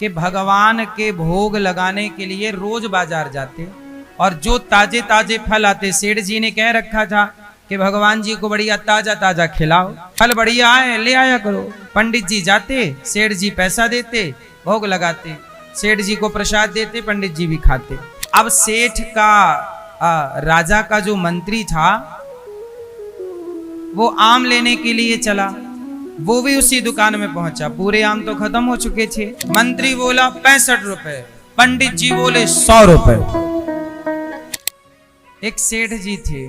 कि भगवान के भोग लगाने के लिए रोज बाजार जाते और जो ताजे ताजे फल आते, सेठ जी ने कह रखा था कि भगवान जी को बढ़िया ताजा ताजा खिलाओ, फल बढ़िया आए ले आया करो। पंडित जी जाते, सेठ जी पैसा देते, भोग लगाते, सेठ जी को प्रसाद देते, पंडित जी भी खाते। अब सेठ का राजा का जो मंत्री था वो आम लेने के लिए चला, वो भी उसी दुकान में पहुंचा। पूरे आम तो खत्म हो चुके थे। मंत्री बोला 65 रुपए, पंडित जी बोले 100 रुपए। एक सेठ जी थे,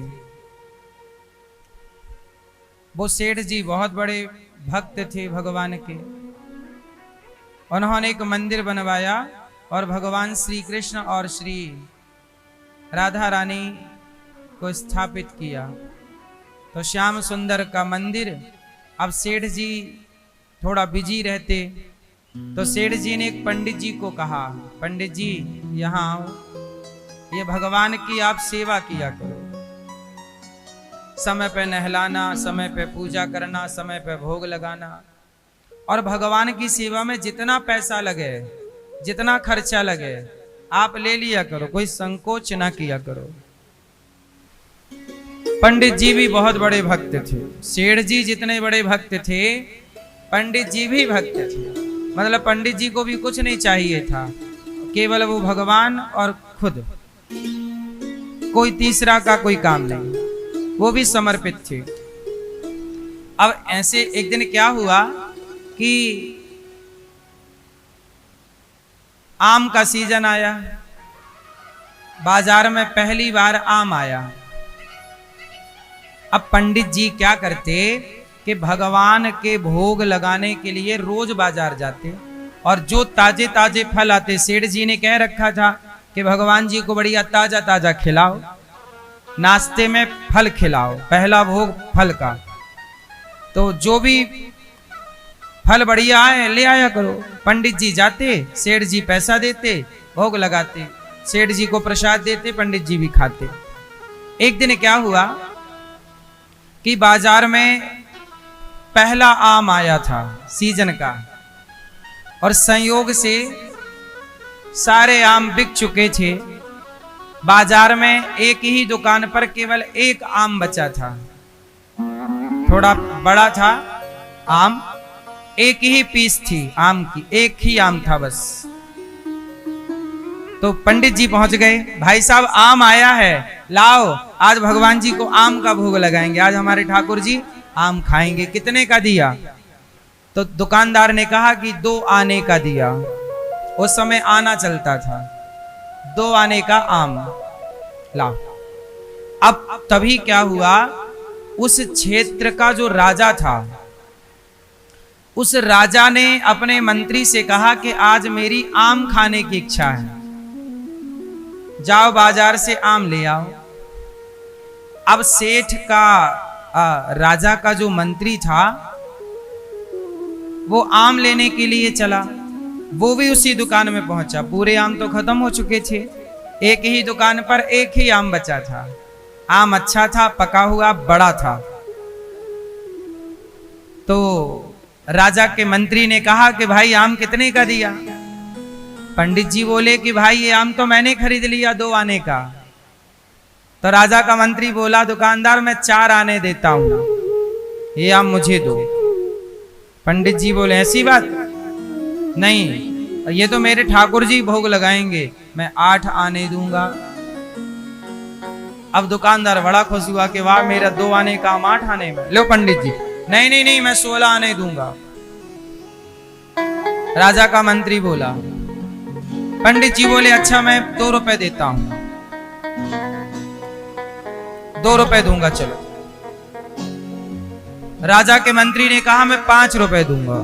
वो सेठ जी बहुत बड़े भक्त थे भगवान के। उन्होंने एक मंदिर बनवाया और भगवान श्री कृष्ण और श्री राधा रानी को स्थापित किया। तो श्याम सुंदर का मंदिर। अब सेठ जी थोड़ा बिजी रहते, तो सेठ जी ने एक पंडित जी को कहा, पंडित जी यहाँ आओ, ये भगवान की आप सेवा किया करो, समय पे नहलाना, समय पे पूजा करना, समय पे भोग लगाना, और भगवान की सेवा में जितना पैसा लगे, जितना खर्चा लगे, आप ले लिया करो, कोई संकोच ना किया करो। पंडित जी भी बहुत बड़े भक्त थे। सेठ जी जितने बड़े भक्त थे, पंडित जी भी भक्त थे। मतलब पंडित जी को भी कुछ नहीं चाहिए था, केवल वो भगवान और खुद, कोई तीसरा का कोई काम नहीं, वो भी समर्पित थे। अब ऐसे एक दिन क्या हुआ कि आम का सीजन आया, बाजार में पहली बार आम आया। अब पंडित जी क्या करते कि भगवान के भोग लगाने के लिए रोज बाजार जाते और जो ताजे ताजे फल आते, सेठ जी ने कह रखा था कि भगवान जी को बढ़िया ताजा ताजा खिलाओ, नाश्ते में फल खिलाओ, पहला भोग फल का। तो जो भी फल बढ़िया आए ले आया करो। पंडित जी जाते, सेठ जी पैसा देते, भोग लगाते, सेठ जी को प्रसाद देते, पंडित जी भी खाते। एक दिन क्या हुआ कि बाजार में पहला आम आया था सीजन का, और संयोग से सारे आम बिक चुके थे। बाजार में एक ही दुकान पर केवल एक आम बचा था, थोड़ा बड़ा था आम, एक ही पीस थी आम की, एक ही आम था बस। तो पंडित जी पहुंच गए, भाई साहब आम आया है, लाओ आज भगवान जी को आम का भोग लगाएंगे, आज हमारे ठाकुर जी आम खाएंगे। कितने का दिया? तो दुकानदार ने कहा कि 2 आने का दिया। उस समय आना चलता था, 2 आने का आम लाओ। अब तभी क्या हुआ, उस क्षेत्र का जो राजा था, उस राजा ने अपने मंत्री से कहा कि आज मेरी आम खाने की इच्छा है, जाओ बाजार से आम ले आओ। अब सेठ का राजा का जो मंत्री था वो आम लेने के लिए चला, वो भी उसी दुकान में पहुंचा। पूरे आम तो खत्म हो चुके थे, एक ही दुकान पर एक ही आम बचा था। आम अच्छा था, पका हुआ, बड़ा था। तो राजा के मंत्री ने कहा कि भाई आम कितने का दिया? पंडित जी बोले कि भाई ये आम तो मैंने खरीद लिया 2 आने का। तो राजा का मंत्री बोला, दुकानदार मैं 4 आने देता हूं, ये आम मुझे दो। पंडित जी बोले ऐसी बात नहीं, ये तो मेरे ठाकुर जी भोग लगाएंगे, मैं 8 आने दूंगा। अब दुकानदार बड़ा खुश हुआ कि वाह मेरा 2 आने का आम 8 आने में। लो पंडित जी, नहीं नहीं नहीं मैं 16 आने दूंगा। राजा का मंत्री बोला, पंडित जी बोले अच्छा मैं 2 रुपए देता हूं, 2 रुपए दूंगा चलो। राजा के मंत्री ने कहा मैं 5 रुपए दूंगा,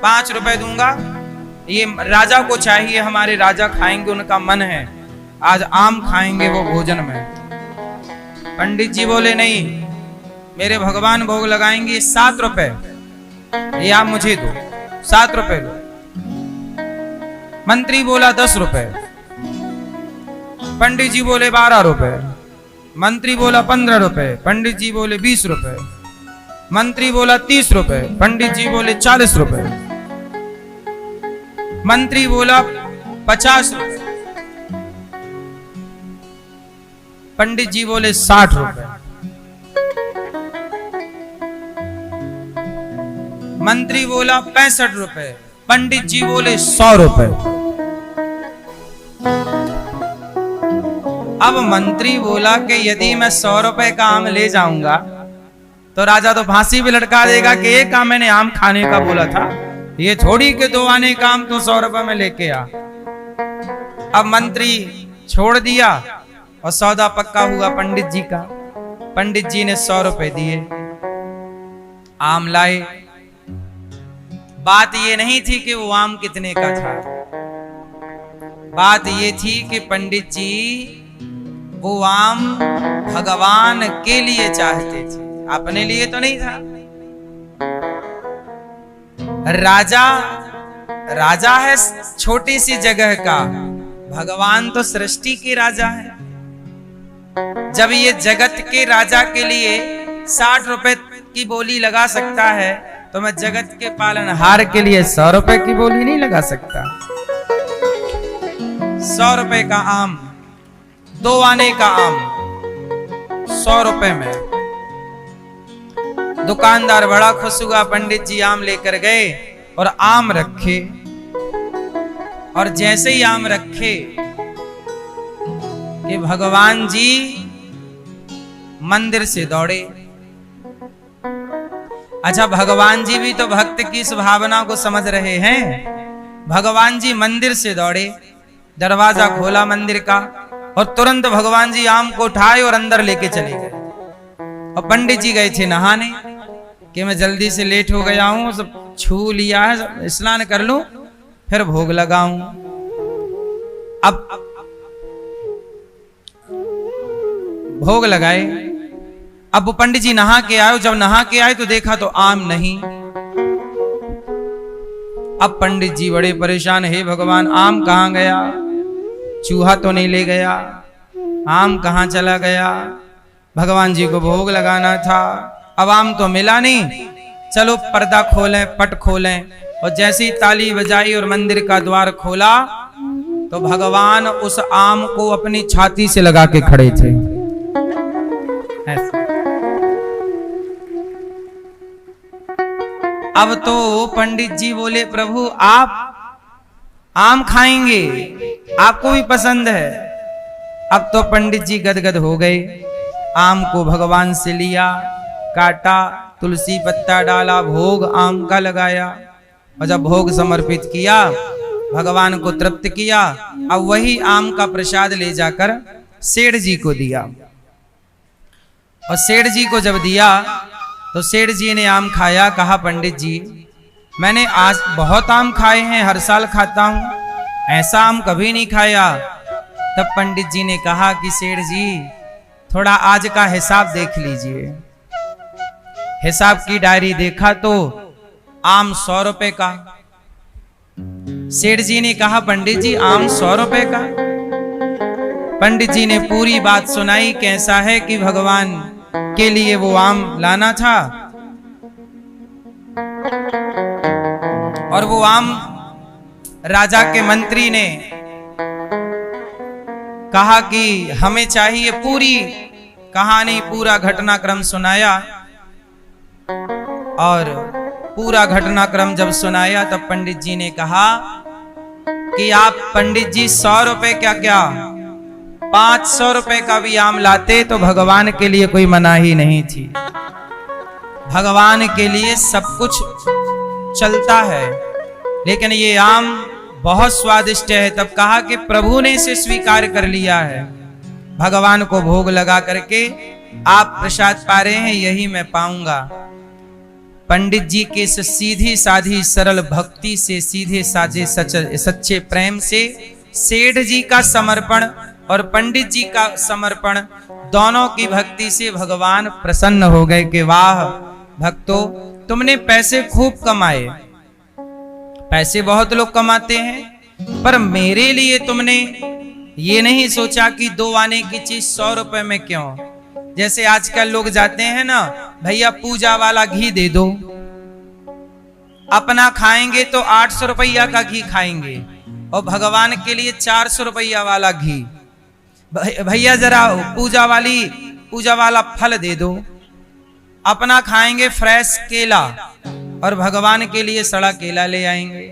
5 रुपए दूंगा। ये राजा को चाहिए, हमारे राजा खाएंगे, उनका मन है आज आम खाएंगे वो भोजन में। पंडित जी बोले नहीं, मेरे भगवान भोग लगाएंगे, 7 रुपए ये आप मुझे दो, 7 रुपए लो। मंत्री बोला 10 रुपए, पंडित जी बोले 12 रुपए, मंत्री बोला 15 रुपए, पंडित जी बोले 20 रुपए, मंत्री बोला 30 रुपए, पंडित जी बोले 40 रुपए। मंत्री बोला 50 रुपए, पंडित जी बोले 60 रुपए, मंत्री बोला 65 रुपए, पंडित जी बोले 100 रुपए। अब मंत्री बोला कि यदि मैं 100 रुपए का आम ले जाऊंगा तो राजा तो फांसी भी लटका देगा कि एक आम मैंने आम खाने का बोला था, ये थोड़ी के 2 आने का आम तो 100 रुपए में लेके आ। अब मंत्री छोड़ दिया और सौदा पक्का हुआ पंडित जी का। पंडित जी ने 100 रुपए दिए, आम लाए। बात ये नहीं थी कि वो आम कितने का था, बात ये थी कि पंडित जी वो आम भगवान के लिए चाहते थे, अपने लिए तो नहीं था। राजा है छोटी सी जगह का, भगवान तो सृष्टि के राजा है। जब ये जगत के राजा के लिए 60 रुपए की बोली लगा सकता है तो मैं जगत के पालनहार के लिए 100 रुपए की बोली नहीं लगा सकता। 100 रुपए का आम, 2 आने का आम 100 रुपए में। दुकानदार बड़ा खुश हुआ, पंडित जी आम लेकर गए और आम रखे, और जैसे ही आम रखे कि भगवान जी मंदिर से दौड़े। अच्छा, भगवान जी भी तो भक्त की इस भावना को समझ रहे हैं। भगवान जी मंदिर से दौड़े, दरवाजा खोला मंदिर का और तुरंत भगवान जी आम को उठाए और अंदर लेके चले गए। और पंडित जी गए थे नहाने कि मैं जल्दी से लेट हो गया हूं, सब छू लिया है, स्नान कर लूं फिर भोग लगाऊं। अब भोग लगाए। अब वो पंडित जी नहा के आए, जब नहा के आए तो देखा तो आम नहीं। अब पंडित जी बड़े परेशान, हे भगवान आम कहां गया, चूहा तो नहीं ले गया, आम कहां चला गया, भगवान जी को भोग लगाना था, अब आम तो मिला नहीं। चलो पर्दा खोलें, पट खोलें, और जैसी ताली बजाई और मंदिर का द्वार खोला तो भगवान उस आम को अपनी छाती से लगा के खड़े थे। अब तो पंडित जी बोले, प्रभु आप आम खाएंगे, आपको भी पसंद है। अब तो पंडित जी गदगद हो गए, आम को भगवान से लिया, काटा, तुलसी पत्ता डाला, भोग आम का लगाया, और जब भोग समर्पित किया, भगवान को तृप्त किया। अब वही आम का प्रसाद ले जाकर सेठ जी को दिया, और सेठ जी को जब दिया तो सेठ जी ने आम खाया। कहा, पंडित जी मैंने आज बहुत आम खाए हैं, हर साल खाता हूं, ऐसा आम कभी नहीं खाया। तब पंडित जी ने कहा कि सेठ जी थोड़ा आज का हिसाब देख लीजिए। हिसाब की डायरी देखा तो आम 100 रुपए का। सेठ जी ने कहा, पंडित जी आम 100 रुपए का। पंडित जी ने पूरी बात सुनाई, कैसा है कि भगवान के लिए वो आम लाना था, और वो आम राजा के मंत्री ने कहा कि हमें चाहिए। पूरी कहानी, पूरा घटनाक्रम सुनाया, और पूरा घटनाक्रम जब सुनाया तब पंडित जी ने कहा कि आप पंडित जी 100 रुपए क्या 500 रुपए का भी आम लाते तो भगवान के लिए कोई मनाही नहीं थी। भगवान के लिए सब कुछ चलता है, लेकिन ये आम बहुत स्वादिष्ट है। तब कहा कि प्रभु ने इसे स्वीकार कर लिया है, भगवान को भोग लगा करके आप प्रसाद पा रहे हैं, यही मैं पाऊंगा। पंडित जी के इस सीधी साधी सरल भक्ति से, सीधे साधे सच्चे प्रेम से सेठ जी का समर्पण और पंडित जी का समर्पण, दोनों की भक्ति से भगवान प्रसन्न हो गए कि वाह भक्तों, तुमने पैसे खूब कमाए, पैसे बहुत लोग कमाते हैं, पर मेरे लिए तुमने ये नहीं सोचा कि 2 आने की चीज 100 रुपए में क्यों। जैसे आजकल लोग जाते हैं ना, भैया पूजा वाला घी दे दो। अपना खाएंगे तो 800 रुपया का घी खाएंगे और भगवान के लिए 400 रुपया वाला घी। भैया जरा पूजा वाला फल दे दो। अपना खाएंगे फ्रेश केला और भगवान के लिए सड़ा केला ले आएंगे।